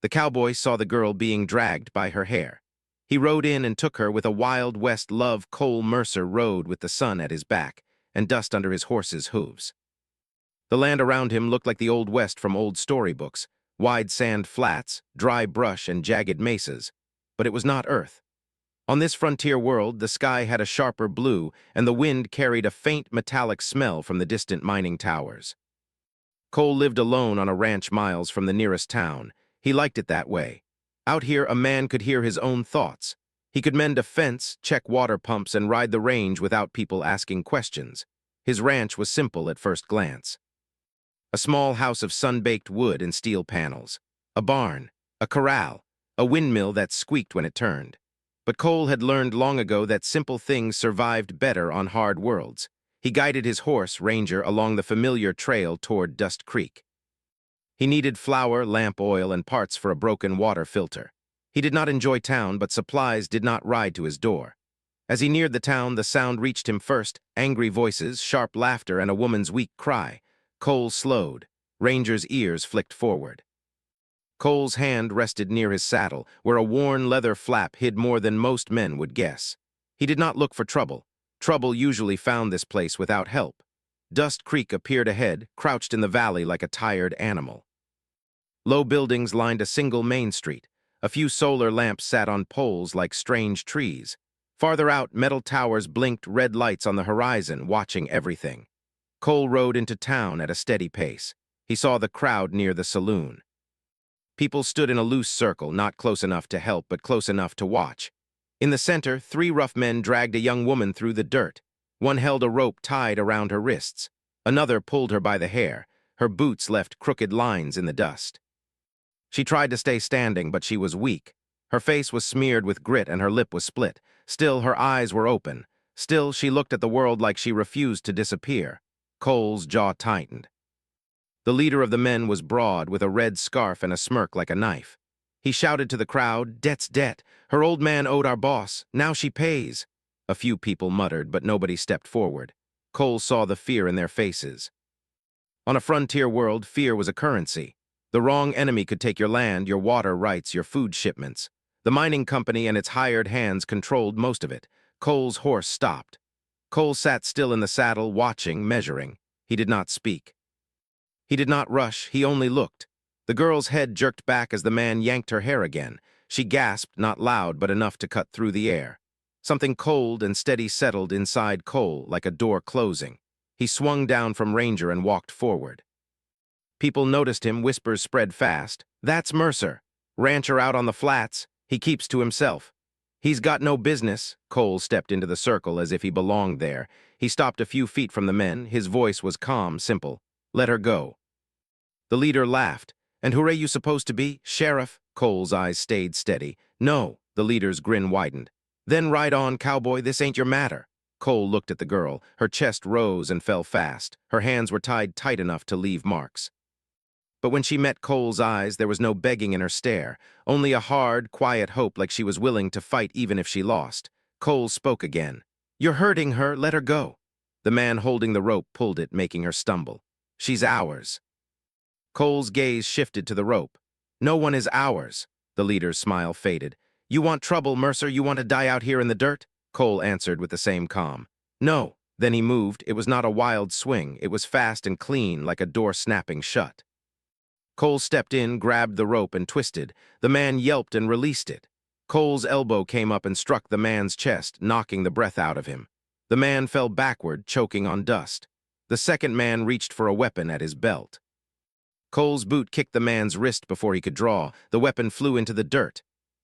The cowboy saw the girl being dragged by her hair. He rode in and took her with a Wild West love. Cole Mercer rode with the sun at his back and dust under his horse's hooves. The land around him looked like the Old West from old storybooks, wide sand flats, dry brush, and jagged mesas. But it was not Earth. On this frontier world, the sky had a sharper blue, and the wind carried a faint metallic smell from the distant mining towers. Cole lived alone on a ranch miles from the nearest town. He liked it that way. Out here, a man could hear his own thoughts. He could mend a fence, check water pumps, and ride the range without people asking questions. His ranch was simple at first glance. A small house of sun-baked wood and steel panels. A barn, a corral, a windmill that squeaked when it turned. But Cole had learned long ago that simple things survived better on hard worlds. He guided his horse, Ranger, along the familiar trail toward Dust Creek. He needed flour, lamp oil, and parts for a broken water filter. He did not enjoy town, but supplies did not ride to his door. As he neared the town, the sound reached him first: angry voices, sharp laughter, and a woman's weak cry. Cole slowed. Ranger's ears flicked forward. Cole's hand rested near his saddle, where a worn leather flap hid more than most men would guess. He did not look for trouble. Trouble usually found this place without help. Dust Creek appeared ahead, crouched in the valley like a tired animal. Low buildings lined a single main street. A few solar lamps sat on poles like strange trees. Farther out, metal towers blinked red lights on the horizon, watching everything. Cole rode into town at a steady pace. He saw the crowd near the saloon. People stood in a loose circle, not close enough to help, but close enough to watch. In the center, 3 rough men dragged a young woman through the dirt. One held a rope tied around her wrists. Another pulled her by the hair. Her boots left crooked lines in the dust. She tried to stay standing, but she was weak. Her face was smeared with grit and her lip was split. Still, her eyes were open. Still, she looked at the world like she refused to disappear. Cole's jaw tightened. The leader of the men was broad, with a red scarf and a smirk like a knife. He shouted to the crowd, "Debt's debt. Her old man owed our boss. Now she pays." A few people muttered, but nobody stepped forward. Cole saw the fear in their faces. On a frontier world, fear was a currency. The wrong enemy could take your land, your water rights, your food shipments. The mining company and its hired hands controlled most of it. Cole's horse stopped. Cole sat still in the saddle, watching, measuring. He did not speak. He did not rush, he only looked. The girl's head jerked back as the man yanked her hair again. She gasped, not loud, but enough to cut through the air. Something cold and steady settled inside Cole, like a door closing. He swung down from Ranger and walked forward. People noticed him, whispers spread fast. "That's Mercer. Rancher out on the flats. He keeps to himself." "He's got no business." Cole stepped into the circle as if he belonged there. He stopped a few feet from the men. His voice was calm, simple. "Let her go." The leader laughed. "And who are you supposed to be? Sheriff?" Cole's eyes stayed steady. "No." The leader's grin widened. "Then ride on, cowboy. This ain't your matter." Cole looked at the girl. Her chest rose and fell fast. Her hands were tied tight enough to leave marks. But when she met Cole's eyes, there was no begging in her stare, only a hard, quiet hope, like she was willing to fight even if she lost. Cole spoke again. "You're hurting her. Let her go." The man holding the rope pulled it, making her stumble. "She's ours." Cole's gaze shifted to the rope. "No one is ours." The leader's smile faded. "You want trouble, Mercer? You want to die out here in the dirt?" Cole answered with the same calm. "No." Then he moved. It was not a wild swing. It was fast and clean, like a door snapping shut. Cole stepped in, grabbed the rope, and twisted. The man yelped and released it. Cole's elbow came up and struck the man's chest, knocking the breath out of him. The man fell backward, choking on dust. The second man reached for a weapon at his belt. Cole's boot kicked the man's wrist before he could draw. The weapon flew into the dirt.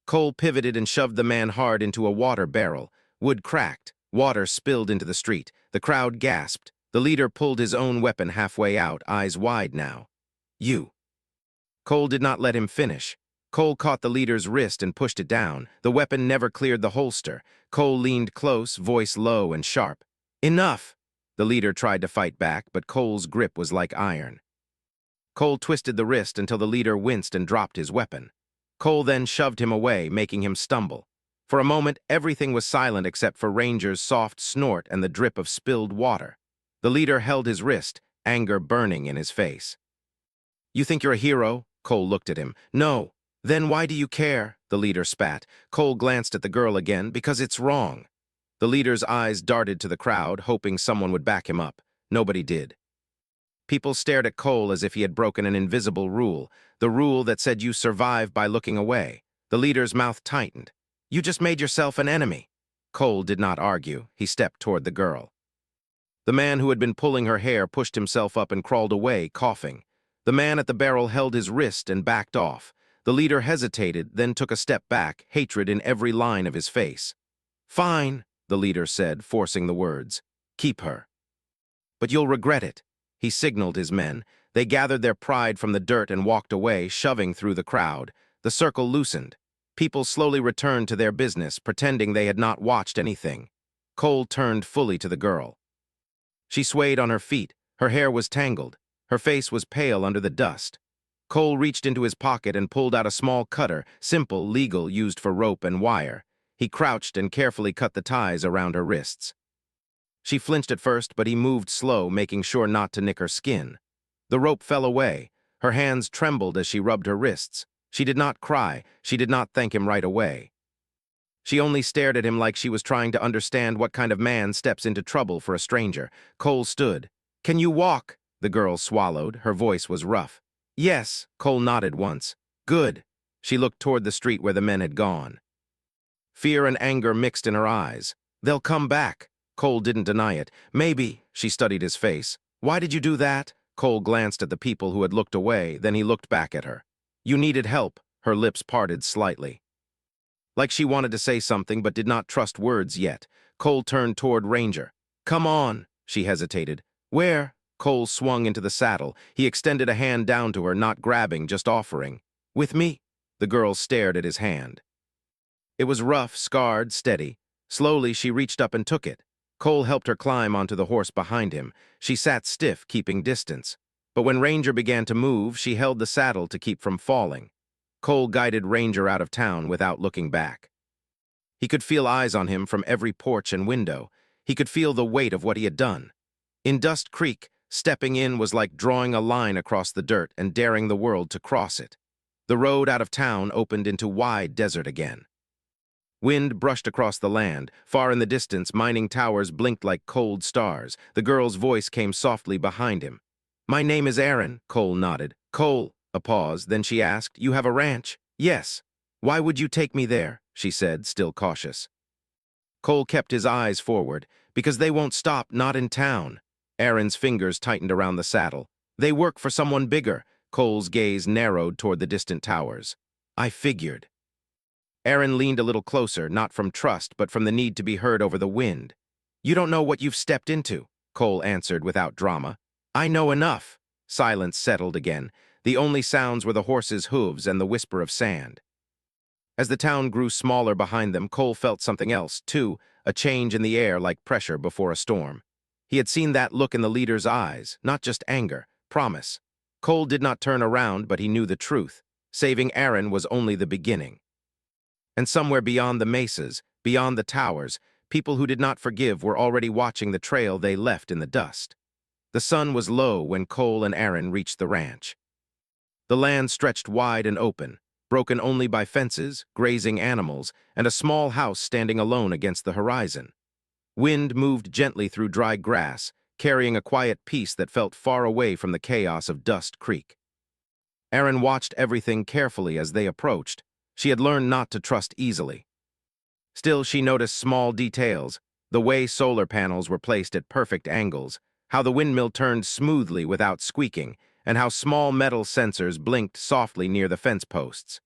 Cole pivoted and shoved the man hard into a water barrel. Wood cracked. Water spilled into the street. The crowd gasped. The leader pulled his own weapon halfway out, eyes wide now. "You." Cole did not let him finish. Cole caught the leader's wrist and pushed it down. The weapon never cleared the holster. Cole leaned close, voice low and sharp. "Enough!" The leader tried to fight back, but Cole's grip was like iron. Cole twisted the wrist until the leader winced and dropped his weapon. Cole then shoved him away, making him stumble. For a moment, everything was silent except for Ranger's soft snort and the drip of spilled water. The leader held his wrist, anger burning in his face. "You think you're a hero?" Cole looked at him. "No." Then why do you care? The leader spat. Cole glanced at the girl again. Because it's wrong. The leader's eyes darted to the crowd, hoping someone would back him up. Nobody did. People stared at Cole as if he had broken an invisible rule, the rule that said you survive by looking away. The leader's mouth tightened. You just made yourself an enemy. Cole did not argue. He stepped toward the girl. The man who had been pulling her hair pushed himself up and crawled away, coughing. The man at the barrel held his wrist and backed off. The leader hesitated, then took a step back, hatred in every line of his face. Fine, the leader said, forcing the words. Keep her. But you'll regret it. He signaled his men. They gathered their pride from the dirt and walked away, shoving through the crowd. The circle loosened. People slowly returned to their business, pretending they had not watched anything. Cole turned fully to the girl. She swayed on her feet. Her hair was tangled. Her face was pale under the dust. Cole reached into his pocket and pulled out a small cutter, simple, legal, used for rope and wire. He crouched and carefully cut the ties around her wrists. She flinched at first, but he moved slow, making sure not to nick her skin. The rope fell away. Her hands trembled as she rubbed her wrists. She did not cry. She did not thank him right away. She only stared at him like she was trying to understand what kind of man steps into trouble for a stranger. Cole stood. Can you walk? The girl swallowed. Her voice was rough. Yes, Cole nodded once. Good. She looked toward the street where the men had gone. Fear and anger mixed in her eyes. They'll come back. Cole didn't deny it. Maybe, she studied his face. Why did you do that? Cole glanced at the people who had looked away, then he looked back at her. You needed help. Her lips parted slightly. Like she wanted to say something but did not trust words yet. Cole turned toward Ranger. Come on, she hesitated. Where? Cole swung into the saddle. He extended a hand down to her, not grabbing, just offering. With me? The girl stared at his hand. It was rough, scarred, steady. Slowly, she reached up and took it. Cole helped her climb onto the horse behind him. She sat stiff, keeping distance. But when Ranger began to move, she held the saddle to keep from falling. Cole guided Ranger out of town without looking back. He could feel eyes on him from every porch and window. He could feel the weight of what he had done. In Dust Creek, stepping in was like drawing a line across the dirt and daring the world to cross it. The road out of town opened into wide desert again. Wind brushed across the land. Far in the distance, mining towers blinked like cold stars. The girl's voice came softly behind him. My name is Aaron, Cole nodded. Cole, a pause, then she asked, you have a ranch? Yes. Why would you take me there? She said, still cautious. Cole kept his eyes forward. Because they won't stop, not in town. Aaron's fingers tightened around the saddle. They work for someone bigger. Cole's gaze narrowed toward the distant towers. I figured. Aaron leaned a little closer, not from trust, but from the need to be heard over the wind. You don't know what you've stepped into, Cole answered without drama. I know enough. Silence settled again. The only sounds were the horse's hooves and the whisper of sand. As the town grew smaller behind them, Cole felt something else, too, a change in the air like pressure before a storm. He had seen that look in the leader's eyes, not just anger, promise. Cole did not turn around, but he knew the truth. Saving Aaron was only the beginning. And somewhere beyond the mesas, beyond the towers, people who did not forgive were already watching the trail they left in the dust. The sun was low when Cole and Aaron reached the ranch. The land stretched wide and open, broken only by fences, grazing animals, and a small house standing alone against the horizon. Wind moved gently through dry grass, carrying a quiet peace that felt far away from the chaos of Dust Creek. Aaron watched everything carefully as they approached. She had learned not to trust easily. Still, she noticed small details, the way solar panels were placed at perfect angles, how the windmill turned smoothly without squeaking, and how small metal sensors blinked softly near the fence posts.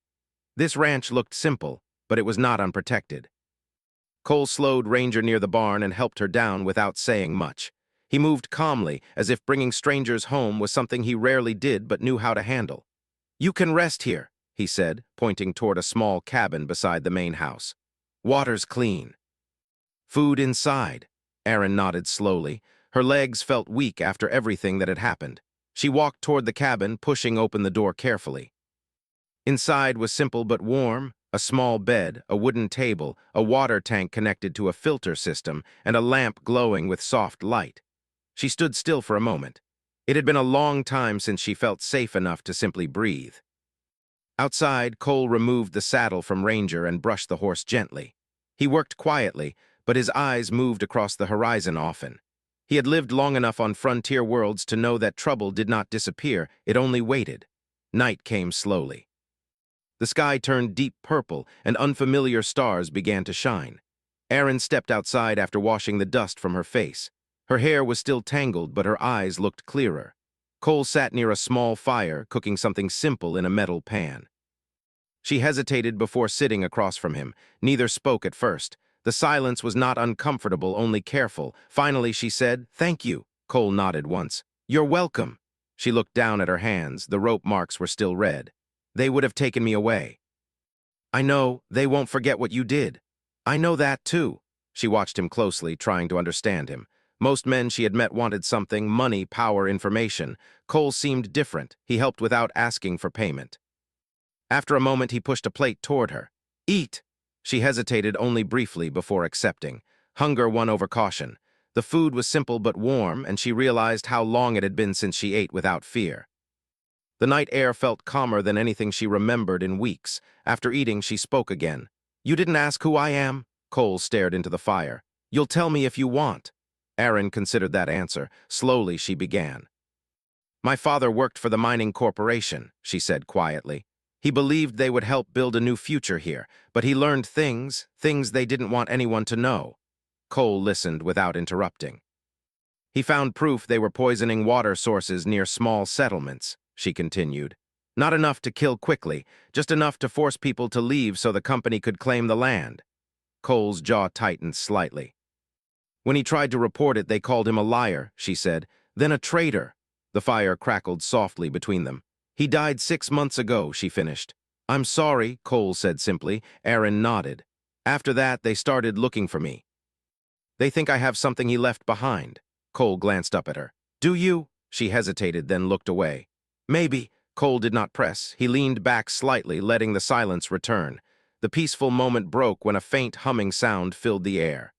This ranch looked simple, but it was not unprotected. Cole slowed Ranger near the barn and helped her down without saying much. He moved calmly, as if bringing strangers home was something he rarely did but knew how to handle. You can rest here, he said, pointing toward a small cabin beside the main house. Water's clean. Food inside. Aaron nodded slowly. Her legs felt weak after everything that had happened. She walked toward the cabin, pushing open the door carefully. Inside was simple but warm, a small bed, a wooden table, a water tank connected to a filter system, and a lamp glowing with soft light. She stood still for a moment. It had been a long time since she felt safe enough to simply breathe. Outside, Cole removed the saddle from Ranger and brushed the horse gently. He worked quietly, but his eyes moved across the horizon often. He had lived long enough on frontier worlds to know that trouble did not disappear, it only waited. Night came slowly. The sky turned deep purple, and unfamiliar stars began to shine. Erin stepped outside after washing the dust from her face. Her hair was still tangled, but her eyes looked clearer. Cole sat near a small fire, cooking something simple in a metal pan. She hesitated before sitting across from him. Neither spoke at first. The silence was not uncomfortable, only careful. Finally, she said, "Thank you." Cole nodded once. "You're welcome." She looked down at her hands. The rope marks were still red. "They would have taken me away." "I know. They won't forget what you did." "I know that, too." She watched him closely, trying to understand him. Most men she had met wanted something: money, power, information. Cole seemed different. He helped without asking for payment. After a moment, he pushed a plate toward her. "Eat." She hesitated only briefly before accepting. Hunger won over caution. The food was simple but warm, and she realized how long it had been since she ate without fear. The night air felt calmer than anything she remembered in weeks. After eating, she spoke again. "You didn't ask who I am?" Cole stared into the fire. "You'll tell me if you want." Erin considered that answer. Slowly, she began. "My father worked for the mining corporation," she said quietly. "He believed they would help build a new future here, but he learned things they didn't want anyone to know." Cole listened without interrupting. "He found proof they were poisoning water sources near small settlements," she continued. "Not enough to kill quickly, just enough to force people to leave so the company could claim the land." Cole's jaw tightened slightly. "When he tried to report it, they called him a liar," she said. "Then a traitor." The fire crackled softly between them. "He died 6 months ago," she finished. "I'm sorry," Cole said simply. Erin nodded. "After that, they started looking for me. They think I have something he left behind." Cole glanced up at her. "Do you?" She hesitated, then looked away. "Maybe." Cole did not press. He leaned back slightly, letting the silence return. The peaceful moment broke when a faint humming sound filled the air.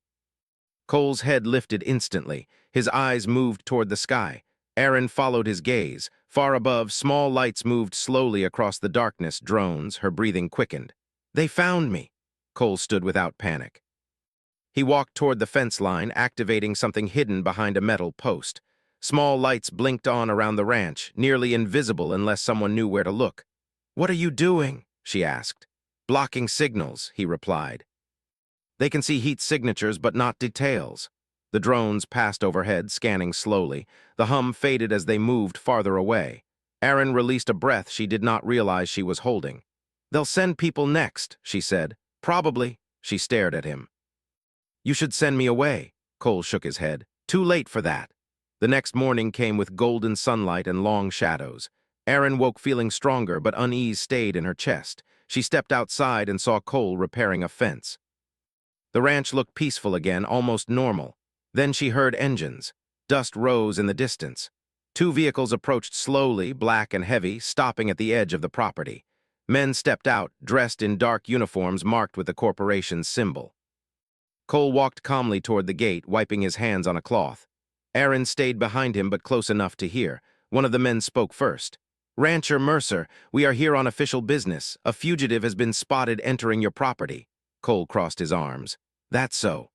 Cole's head lifted instantly. His eyes moved toward the sky. Erin followed his gaze. Far above, small lights moved slowly across the darkness. Drones. Her breathing quickened. "They found me." Cole stood without panic. He walked toward the fence line, activating something hidden behind a metal post. Small lights blinked on around the ranch, nearly invisible unless someone knew where to look. "What are you doing?" she asked. "Blocking signals," he replied. "They can see heat signatures but not details." The drones passed overhead, scanning slowly. The hum faded as they moved farther away. Erin released a breath she did not realize she was holding. "They'll send people next," she said. "Probably." She stared at him. "You should send me away." Cole shook his head. "Too late for that." The next morning came with golden sunlight and long shadows. Erin woke feeling stronger, but unease stayed in her chest. She stepped outside and saw Cole repairing a fence. The ranch looked peaceful again, almost normal. Then she heard engines. Dust rose in the distance. 2 vehicles approached slowly, black and heavy, stopping at the edge of the property. Men stepped out, dressed in dark uniforms marked with the corporation's symbol. Cole walked calmly toward the gate, wiping his hands on a cloth. Erin stayed behind him but close enough to hear. One of the men spoke first. "Rancher Mercer, we are here on official business. A fugitive has been spotted entering your property." Cole crossed his arms. "That's so."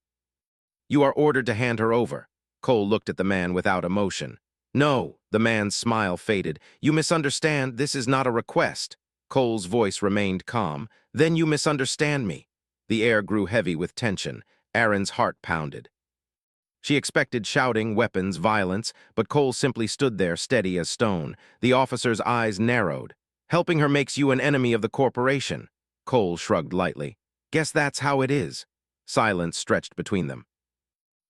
"You are ordered to hand her over." Cole looked at the man without emotion. "No." The man's smile faded. "You misunderstand. This is not a request." Cole's voice remained calm. "Then you misunderstand me." The air grew heavy with tension. Erin's heart pounded. She expected shouting, weapons, violence, but Cole simply stood there, steady as stone. The officer's eyes narrowed. "Helping her makes you an enemy of the corporation." Cole shrugged lightly. "Guess that's how it is." Silence stretched between them.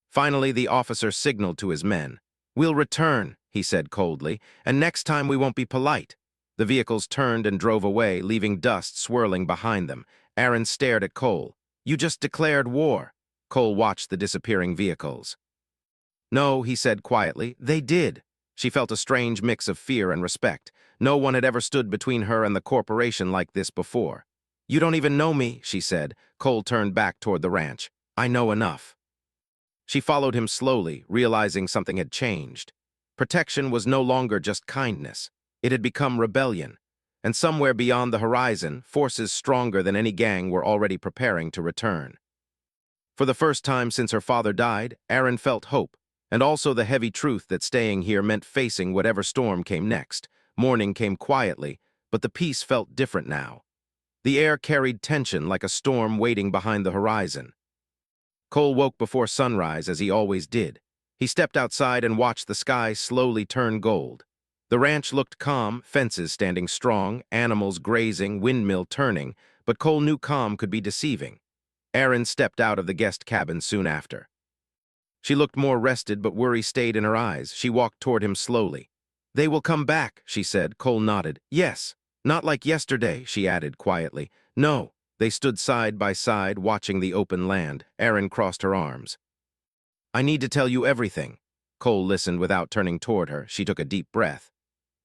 Finally, the officer signaled to his men. "We'll return," he said coldly, "and next time we won't be polite." The vehicles turned and drove away, leaving dust swirling behind them. Erin stared at Cole. "You just declared war." Cole watched the disappearing vehicles. "No," he said quietly, "they did." She felt a strange mix of fear and respect. No one had ever stood between her and the corporation like this before. "You don't even know me," she said. Cole turned back toward the ranch. "I know enough." She followed him slowly, realizing something had changed. Protection was no longer just kindness. It had become rebellion. and somewhere beyond the horizon, forces stronger than any gang were already preparing to return. For the first time since her father died, Aaron felt hope, and also the heavy truth that staying here meant facing whatever storm came next. Morning came quietly, but the peace felt different now. The air carried tension like a storm waiting behind the horizon. Cole woke before sunrise, as he always did. He stepped outside and watched the sky slowly turn gold. The ranch looked calm, fences standing strong, animals grazing, windmill turning, but Cole knew calm could be deceiving. Aaron stepped out of the guest cabin soon after. She looked more rested, but worry stayed in her eyes. She walked toward him slowly. "They will come back," she said. Cole nodded. "Yes. Not like yesterday," she added quietly. "No." They stood side by side, watching the open land. Aaron crossed her arms. "I need to tell you everything." Cole listened without turning toward her. She took a deep breath.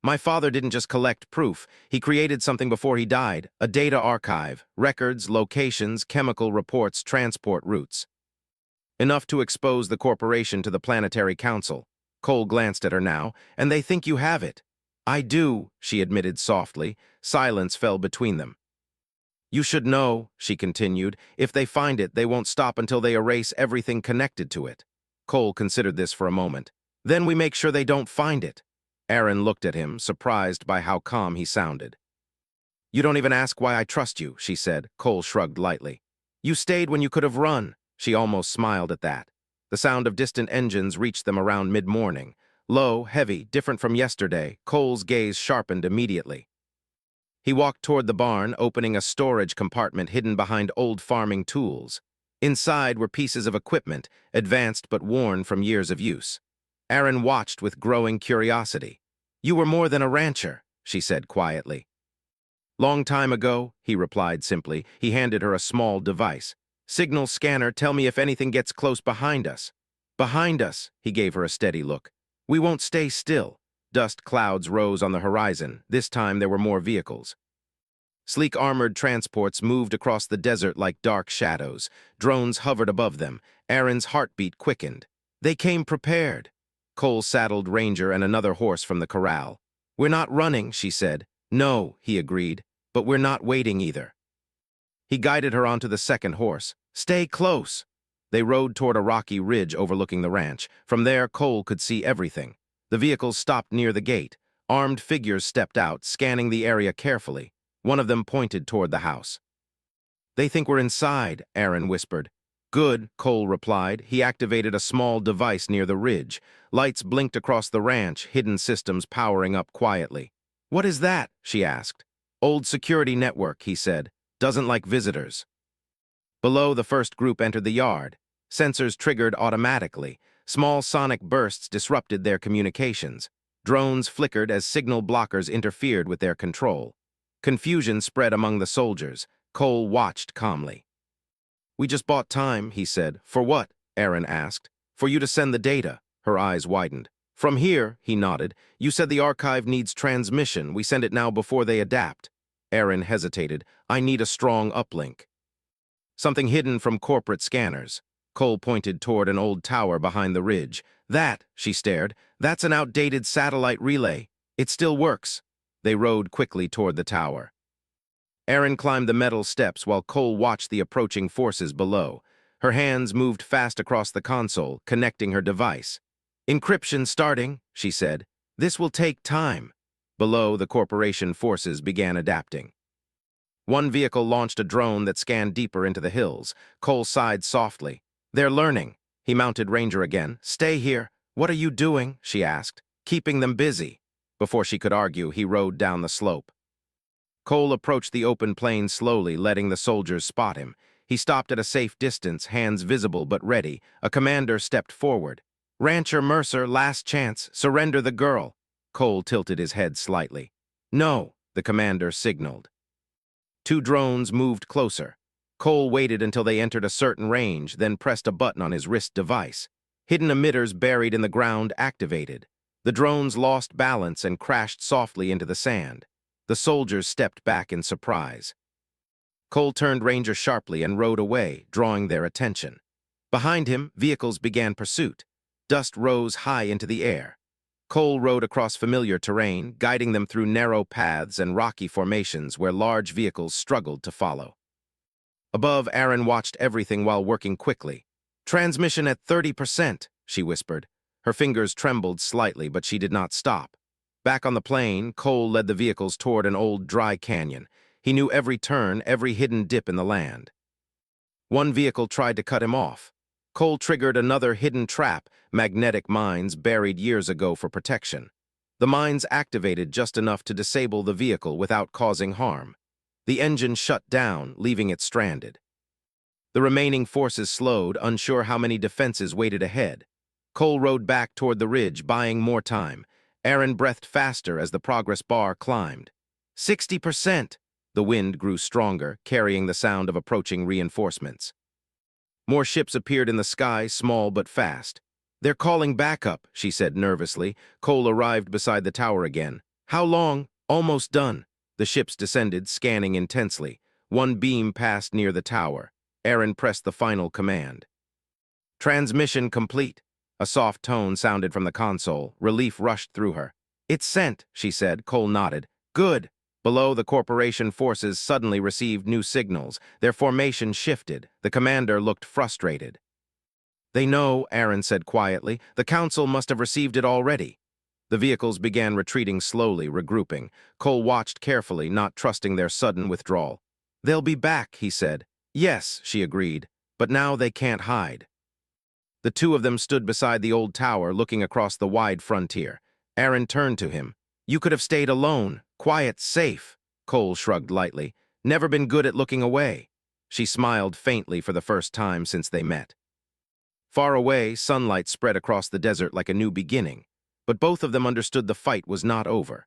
"My father didn't just collect proof. He created something before he died, a data archive, records, locations, chemical reports, transport routes. Enough to expose the corporation to the Planetary Council." Cole glanced at her now. "And they think you have it." "I do," she admitted softly. Silence fell between them. "You should know," she continued. "If they find it, they won't stop until they erase everything connected to it." Cole considered this for a moment. "Then we make sure they don't find it." Aaron looked at him, surprised by how calm he sounded. "You don't even ask why I trust you," she said. Cole shrugged lightly. "You stayed when you could have run." She almost smiled at that. The sound of distant engines reached them around mid-morning. Low, heavy, different from yesterday. Cole's gaze sharpened immediately. He walked toward the barn, opening a storage compartment hidden behind old farming tools. Inside were pieces of equipment, advanced but worn from years of use. Aaron watched with growing curiosity. "You were more than a rancher," she said quietly. "Long time ago," he replied simply. He handed her a small device. "Signal scanner, tell me if anything gets close behind us." "Behind us," he gave her a steady look. "We won't stay still." Dust clouds rose on the horizon. This time there were more vehicles. Sleek armored transports moved across the desert like dark shadows. Drones hovered above them. Aaron's heartbeat quickened. They came prepared. Cole saddled Ranger and another horse from the corral. "We're not running," she said. "No," he agreed, "but we're not waiting either." He guided her onto the second horse. "Stay close." They rode toward a rocky ridge overlooking the ranch. From there, Cole could see everything. The vehicles stopped near the gate. Armed figures stepped out, scanning the area carefully. One of them pointed toward the house. "They think we're inside," Aaron whispered. "Good," Cole replied. He activated a small device near the ridge. Lights blinked across the ranch, hidden systems powering up quietly. "What is that?" she asked. "Old security network," he said. "Doesn't like visitors." Below, the first group entered the yard. Sensors triggered automatically. Small sonic bursts disrupted their communications. Drones flickered as signal blockers interfered with their control. Confusion spread among the soldiers. Cole watched calmly. "We just bought time," he said. "For what?" Aaron asked. "For you to send the data." Her eyes widened. "From here," he nodded. "You said the archive needs transmission. We send it now before they adapt." Aaron hesitated. "I need a strong uplink." "Something hidden from corporate scanners." Cole pointed toward an old tower behind the ridge. "That," she stared, "that's an outdated satellite relay. It still works." They rode quickly toward the tower. Aaron climbed the metal steps while Cole watched the approaching forces below. Her hands moved fast across the console, connecting her device. "Encryption starting," she said. "This will take time." Below, the corporation forces began adapting. One vehicle launched a drone that scanned deeper into the hills. Cole sighed softly. "They're learning." He mounted Ranger again. "Stay here." "What are you doing?" she asked. "Keeping them busy." Before she could argue, he rode down the slope. Cole approached the open plain slowly, letting the soldiers spot him. He stopped at a safe distance, hands visible but ready. A commander stepped forward. "Rancher Mercer, last chance. Surrender the girl." Cole tilted his head slightly. "No," the commander signaled. Two drones moved closer. Cole waited until they entered a certain range, then pressed a button on his wrist device. Hidden emitters buried in the ground activated. The drones lost balance and crashed softly into the sand. The soldiers stepped back in surprise. Cole turned Ranger sharply and rode away, drawing their attention. Behind him, vehicles began pursuit. Dust rose high into the air. Cole rode across familiar terrain, guiding them through narrow paths and rocky formations where large vehicles struggled to follow. Above, Aaron watched everything while working quickly. "Transmission at 30%, she whispered. Her fingers trembled slightly, but she did not stop. Back on the plain, Cole led the vehicles toward an old, dry canyon. He knew every turn, every hidden dip in the land. One vehicle tried to cut him off. Cole triggered another hidden trap, magnetic mines buried years ago for protection. The mines activated just enough to disable the vehicle without causing harm. The engine shut down, leaving it stranded. The remaining forces slowed, unsure how many defenses waited ahead. Cole rode back toward the ridge, buying more time. Aaron breathed faster as the progress bar climbed. 60%! The wind grew stronger, carrying the sound of approaching reinforcements. More ships appeared in the sky, small but fast. "They're calling backup," she said nervously. Cole arrived beside the tower again. "How long?" "Almost done." The ships descended, scanning intensely. One beam passed near the tower. Aaron pressed the final command. "Transmission complete." A soft tone sounded from the console. Relief rushed through her. "It's sent," she said. Cole nodded. "Good." Below, the corporation forces suddenly received new signals. Their formation shifted. The commander looked frustrated. "They know," Aaron said quietly. "The council must have received it already." The vehicles began retreating slowly, regrouping. Cole watched carefully, not trusting their sudden withdrawal. "They'll be back," he said. "Yes," she agreed, "but now they can't hide." The two of them stood beside the old tower, looking across the wide frontier. Aaron turned to him. "You could have stayed alone, quiet, safe." Cole shrugged lightly. "Never been good at looking away." She smiled faintly for the first time since they met. Far away, sunlight spread across the desert like a new beginning, but both of them understood the fight was not over.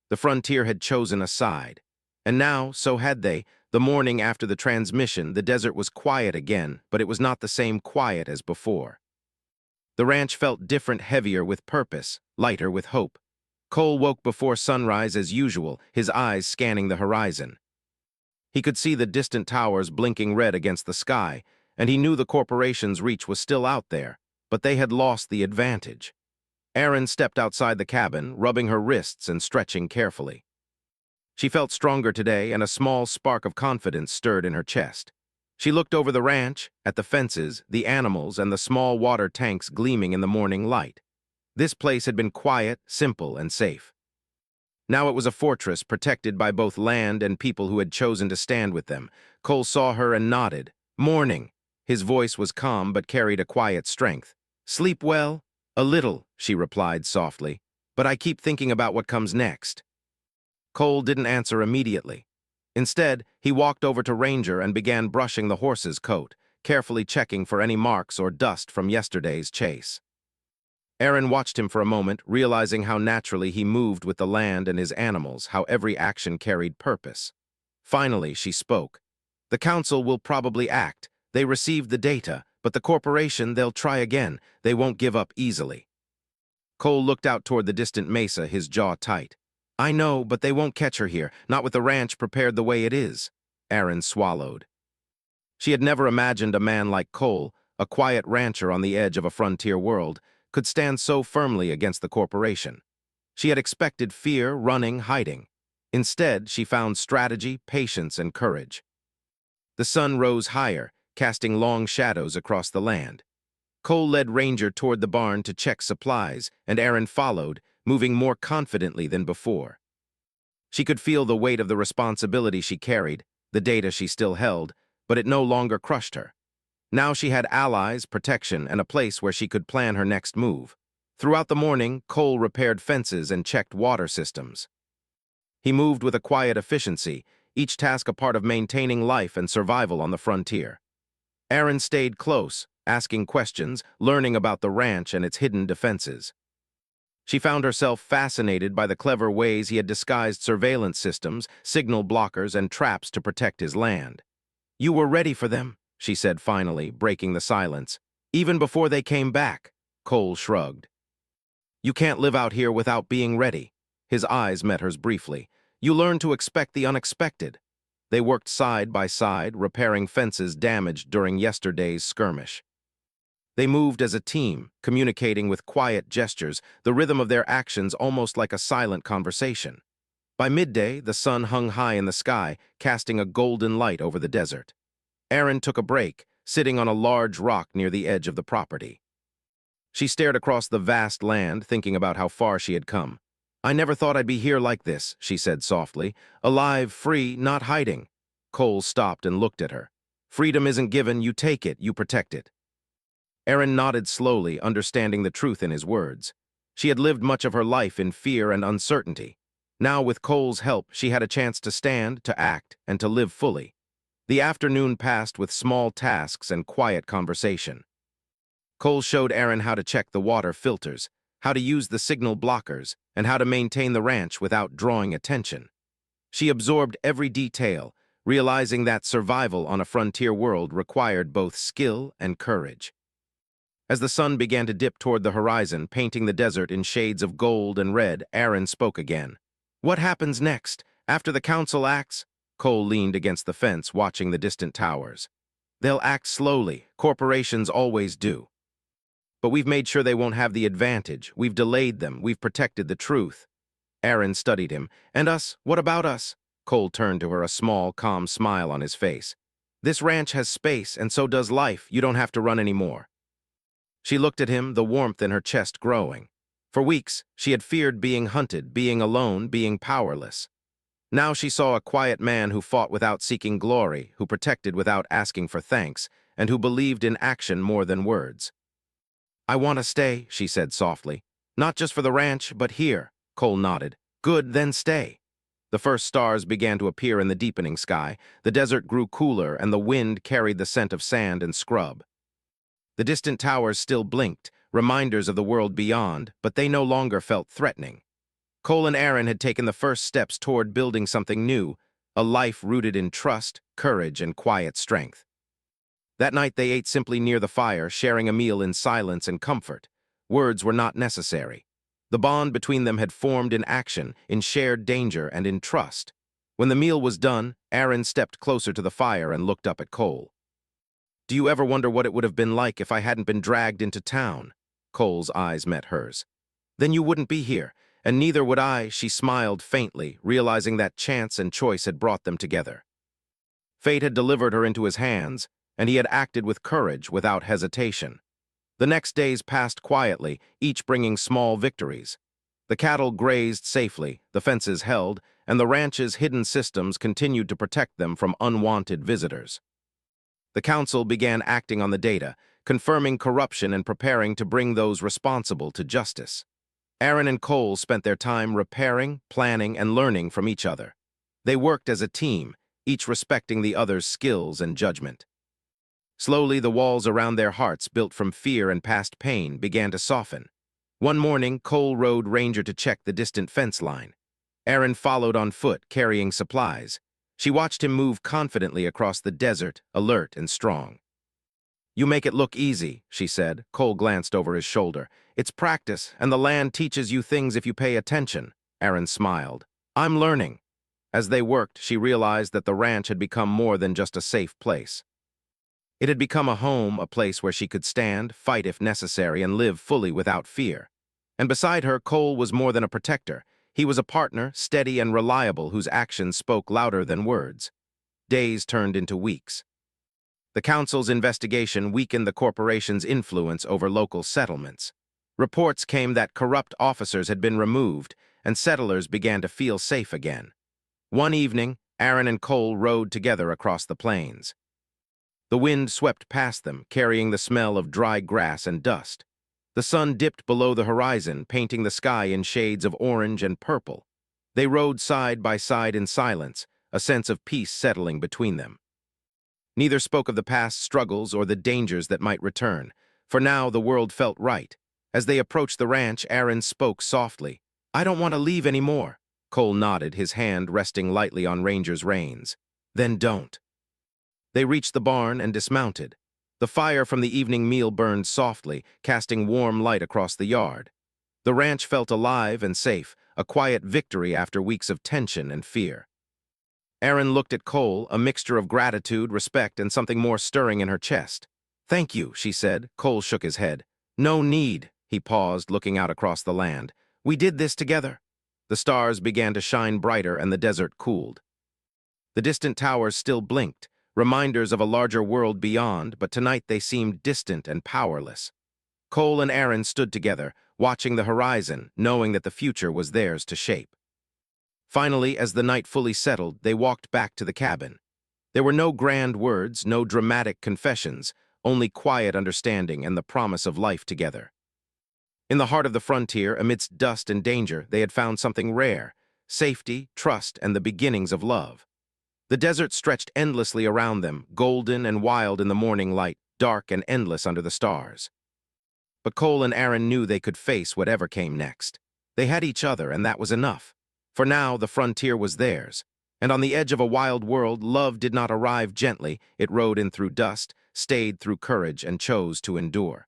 The frontier had chosen a side. And now, so had they. The morning after the transmission, the desert was quiet again, but it was not the same quiet as before. The ranch felt different, heavier with purpose, lighter with hope. Cole woke before sunrise as usual, his eyes scanning the horizon. He could see the distant towers blinking red against the sky, and he knew the corporation's reach was still out there, but they had lost the advantage. Aaron stepped outside the cabin, rubbing her wrists and stretching carefully. She felt stronger today, and a small spark of confidence stirred in her chest. She looked over the ranch, at the fences, the animals, and the small water tanks gleaming in the morning light. This place had been quiet, simple, and safe. Now it was a fortress protected by both land and people who had chosen to stand with them. Cole saw her and nodded. "Morning." His voice was calm but carried a quiet strength. "Sleep well?" "A little," she replied softly. "But I keep thinking about what comes next." Cole didn't answer immediately. Instead, he walked over to Ranger and began brushing the horse's coat, carefully checking for any marks or dust from yesterday's chase. Aaron watched him for a moment, realizing how naturally he moved with the land and his animals, how every action carried purpose. Finally, she spoke. "The council will probably act. They received the data, but the corporation, they'll try again. They won't give up easily." Cole looked out toward the distant mesa, his jaw tight. "I know, but they won't catch her here, not with the ranch prepared the way it is." Aaron swallowed. She had never imagined a man like Cole, a quiet rancher on the edge of a frontier world, could stand so firmly against the corporation. She had expected fear, running, hiding. Instead, she found strategy, patience, and courage. The sun rose higher, casting long shadows across the land. Cole led Ranger toward the barn to check supplies, and Aaron followed, moving more confidently than before. She could feel the weight of the responsibility she carried, the data she still held, but it no longer crushed her. Now she had allies, protection, and a place where she could plan her next move. Throughout the morning, Cole repaired fences and checked water systems. He moved with a quiet efficiency, each task a part of maintaining life and survival on the frontier. Aaron stayed close, asking questions, learning about the ranch and its hidden defenses. She found herself fascinated by the clever ways he had disguised surveillance systems, signal blockers, and traps to protect his land. "You were ready for them," she said finally, breaking the silence. "Even before they came back." Cole shrugged. "You can't live out here without being ready." His eyes met hers briefly. "You learn to expect the unexpected." They worked side by side, repairing fences damaged during yesterday's skirmish. They moved as a team, communicating with quiet gestures, the rhythm of their actions almost like a silent conversation. By midday, the sun hung high in the sky, casting a golden light over the desert. Erin took a break, sitting on a large rock near the edge of the property. She stared across the vast land, thinking about how far she had come. "I never thought I'd be here like this," she said softly. "Alive, free, not hiding." Cole stopped and looked at her. "Freedom isn't given, you take it, you protect it." Erin nodded slowly, understanding the truth in his words. She had lived much of her life in fear and uncertainty. Now, with Cole's help, she had a chance to stand, to act, and to live fully. The afternoon passed with small tasks and quiet conversation. Cole showed Erin how to check the water filters, how to use the signal blockers, and how to maintain the ranch without drawing attention. She absorbed every detail, realizing that survival on a frontier world required both skill and courage. As the sun began to dip toward the horizon, painting the desert in shades of gold and red, Erin spoke again. "What happens next? After the council acts?" Cole leaned against the fence, watching the distant towers. "They'll act slowly. Corporations always do. But we've made sure they won't have the advantage. We've delayed them. We've protected the truth." Erin studied him. "And us? What about us?" Cole turned to her, a small, calm smile on his face. "This ranch has space, and so does life. You don't have to run anymore." She looked at him, the warmth in her chest growing. For weeks, she had feared being hunted, being alone, being powerless. Now she saw a quiet man who fought without seeking glory, who protected without asking for thanks, and who believed in action more than words. "I want to stay," she said softly. "Not just for the ranch, but here." Cole nodded. "Good, then stay." The first stars began to appear in the deepening sky. The desert grew cooler, and the wind carried the scent of sand and scrub. The distant towers still blinked, reminders of the world beyond, but they no longer felt threatening. Cole and Erin had taken the first steps toward building something new, a life rooted in trust, courage, and quiet strength. That night they ate simply near the fire, sharing a meal in silence and comfort. Words were not necessary. The bond between them had formed in action, in shared danger, and in trust. When the meal was done, Erin stepped closer to the fire and looked up at Cole. "Do you ever wonder what it would have been like if I hadn't been dragged into town?" Cole's eyes met hers. "Then you wouldn't be here, and neither would I," she smiled faintly, realizing that chance and choice had brought them together. Fate had delivered her into his hands, and he had acted with courage, without hesitation. The next days passed quietly, each bringing small victories. The cattle grazed safely, the fences held, and the ranch's hidden systems continued to protect them from unwanted visitors. The council began acting on the data, confirming corruption and preparing to bring those responsible to justice. Erin and Cole spent their time repairing, planning, and learning from each other. They worked as a team, each respecting the other's skills and judgment. Slowly, the walls around their hearts, built from fear and past pain, began to soften. One morning, Cole rode Ranger to check the distant fence line. Erin followed on foot, carrying supplies. She watched him move confidently across the desert, alert and strong. "You make it look easy," she said. Cole glanced over his shoulder. "It's practice, and the land teaches you things if you pay attention." Erin smiled. "I'm learning." As they worked, she realized that the ranch had become more than just a safe place. It had become a home, a place where she could stand, fight if necessary, and live fully without fear. And beside her, Cole was more than a protector. He was a partner, steady and reliable, whose actions spoke louder than words. Days turned into weeks. The council's investigation weakened the corporation's influence over local settlements. Reports came that corrupt officers had been removed, and settlers began to feel safe again. One evening, Erin and Cole rode together across the plains. The wind swept past them, carrying the smell of dry grass and dust. The sun dipped below the horizon, painting the sky in shades of orange and purple. They rode side by side in silence, a sense of peace settling between them. Neither spoke of the past struggles or the dangers that might return, for now the world felt right. As they approached the ranch, Erin spoke softly. "I don't want to leave anymore." Cole nodded, his hand resting lightly on Ranger's reins. "Then don't." They reached the barn and dismounted. The fire from the evening meal burned softly, casting warm light across the yard. The ranch felt alive and safe, a quiet victory after weeks of tension and fear. Erin looked at Cole, a mixture of gratitude, respect, and something more stirring in her chest. "Thank you," she said. Cole shook his head. "No need." He paused, looking out across the land. "We did this together." The stars began to shine brighter and the desert cooled. The distant towers still blinked, reminders of a larger world beyond, but tonight they seemed distant and powerless. Cole and Aaron stood together, watching the horizon, knowing that the future was theirs to shape. Finally, as the night fully settled, they walked back to the cabin. There were no grand words, no dramatic confessions, only quiet understanding and the promise of life together. In the heart of the frontier, amidst dust and danger, they had found something rare: safety, trust, and the beginnings of love. The desert stretched endlessly around them, golden and wild in the morning light, dark and endless under the stars. But Cole and Aaron knew they could face whatever came next. They had each other, and that was enough. For now, the frontier was theirs. And on the edge of a wild world, love did not arrive gently. It rode in through dust, stayed through courage, and chose to endure.